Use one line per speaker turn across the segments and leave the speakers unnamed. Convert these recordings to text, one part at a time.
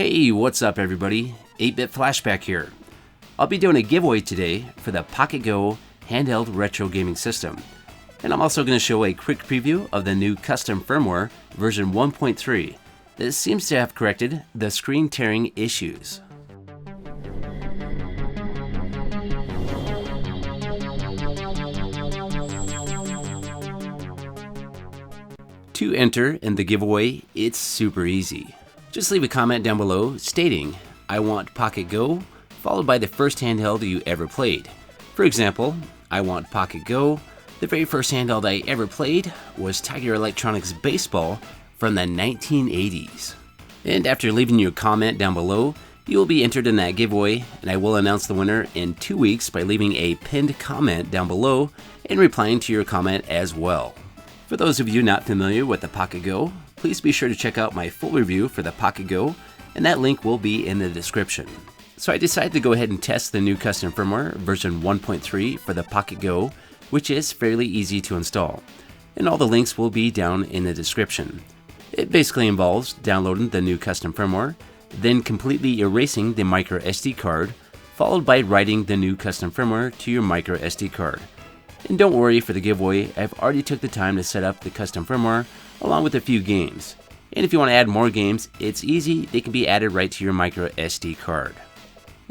Hey, what's up everybody? 8-Bit Flashback here. I'll be doing a giveaway today for the Pocket Go handheld retro gaming system. And I'm also going to show a quick preview of the new custom firmware version 1.3 that seems to have corrected the screen tearing issues. To enter in the giveaway, it's super easy. Just leave a comment down below stating, I want Pocket Go, followed by the first handheld you ever played. For example, I want Pocket Go. The very first handheld I ever played was Tiger Electronics Baseball from the 1980s. And after leaving your comment down below, you will be entered in that giveaway, and I will announce the winner in 2 weeks by leaving a pinned comment down below and replying to your comment as well. For those of you not familiar with the Pocket Go, please be sure to check out my full review for the Pocket Go, and that link will be in the description. So I decided to go ahead and test the new custom firmware version 1.3 for the Pocket Go, which is fairly easy to install. And all the links will be down in the description. It basically involves downloading the new custom firmware, then completely erasing the micro SD card, followed by writing the new custom firmware to your micro SD card. And don't worry, for the giveaway, I've already took the time to set up the custom firmware along with a few games. And if you want to add more games, it's easy, they can be added right to your micro SD card.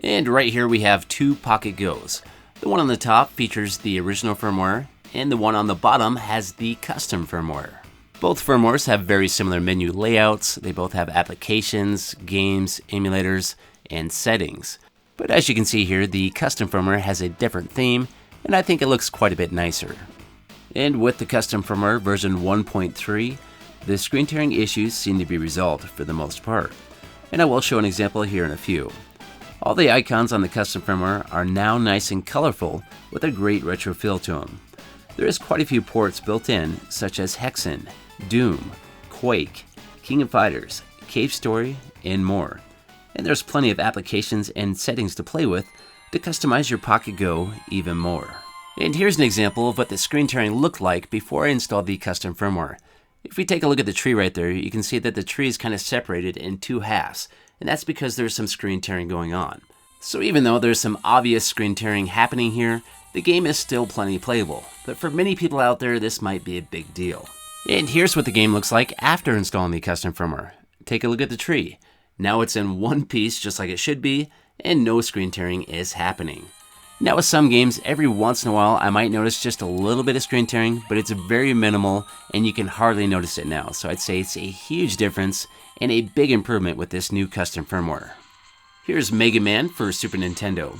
And right here we have two Pocket Go's. The one on the top features the original firmware, and the one on the bottom has the custom firmware. Both firmwares have very similar menu layouts, they both have applications, games, emulators, and settings. But as you can see here, the custom firmware has a different theme, and I think it looks quite a bit nicer. And with the custom firmware version 1.3, the screen tearing issues seem to be resolved for the most part. And I will show an example here in a few. All the icons on the custom firmware are now nice and colorful with a great retro feel to them. There is quite a few ports built in, such as Hexen, Doom, Quake, King of Fighters, Cave Story, and more. And there's plenty of applications and settings to play with to customize your Pocket Go even more. And here's an example of what the screen tearing looked like before I installed the custom firmware. If we take a look at the tree right there, you can see that the tree is kind of separated in two halves, and that's because there's some screen tearing going on. So even though there's some obvious screen tearing happening here, the game is still plenty playable, but for many people out there, this might be a big deal. And here's what the game looks like after installing the custom firmware. Take a look at the tree. Now it's in one piece just like it should be, and no screen tearing is happening. Now with some games, every once in a while I might notice just a little bit of screen tearing, but it's very minimal and you can hardly notice it now. So I'd say it's a huge difference and a big improvement with this new custom firmware. Here's Mega Man for Super Nintendo.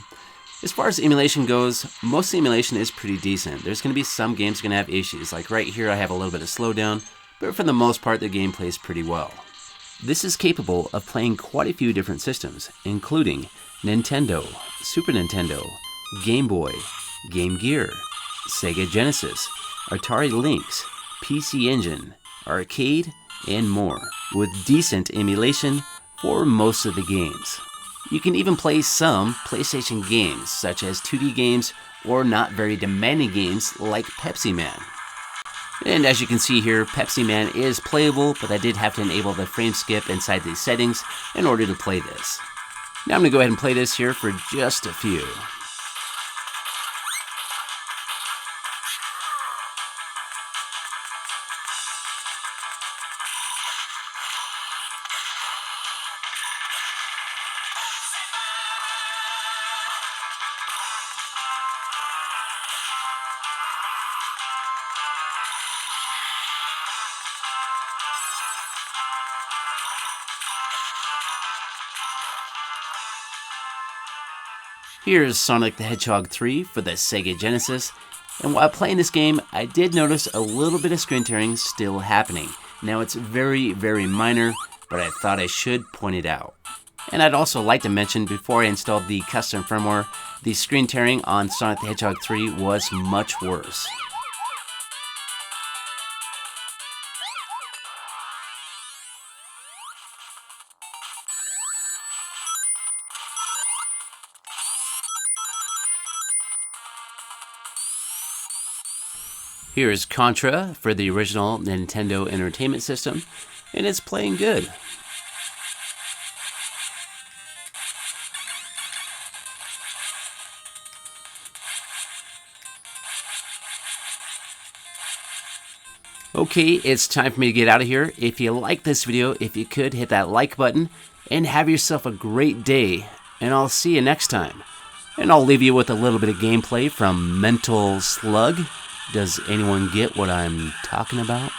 As far as emulation goes, most emulation is pretty decent. There's going to be some games going to have issues, like right here I have a little bit of slowdown, but for the most part the game plays pretty well. This is capable of playing quite a few different systems, including Nintendo, Super Nintendo, Game Boy, Game Gear, Sega Genesis, Atari Lynx, PC Engine, arcade, and more, with decent emulation for most of the games. You can even play some PlayStation games, such as 2D games or not very demanding games like Pepsi Man. And as you can see here, Pepsi Man is playable, but I did have to enable the frame skip inside the settings in order to play this. Now I'm going to go ahead and play this here for just a few. Here's Sonic the Hedgehog 3 for the Sega Genesis, and while playing this game, I did notice a little bit of screen tearing still happening. Now it's very, very minor, but I thought I should point it out. And I'd also like to mention, before I installed the custom firmware, the screen tearing on Sonic the Hedgehog 3 was much worse. Here's Contra for the original Nintendo Entertainment System, and it's playing good. Okay, it's time for me to get out of here. If you like this video, if you could, hit that like button, and have yourself a great day, and I'll see you next time. And I'll leave you with a little bit of gameplay from Mental Slug. Does anyone get what I'm talking about?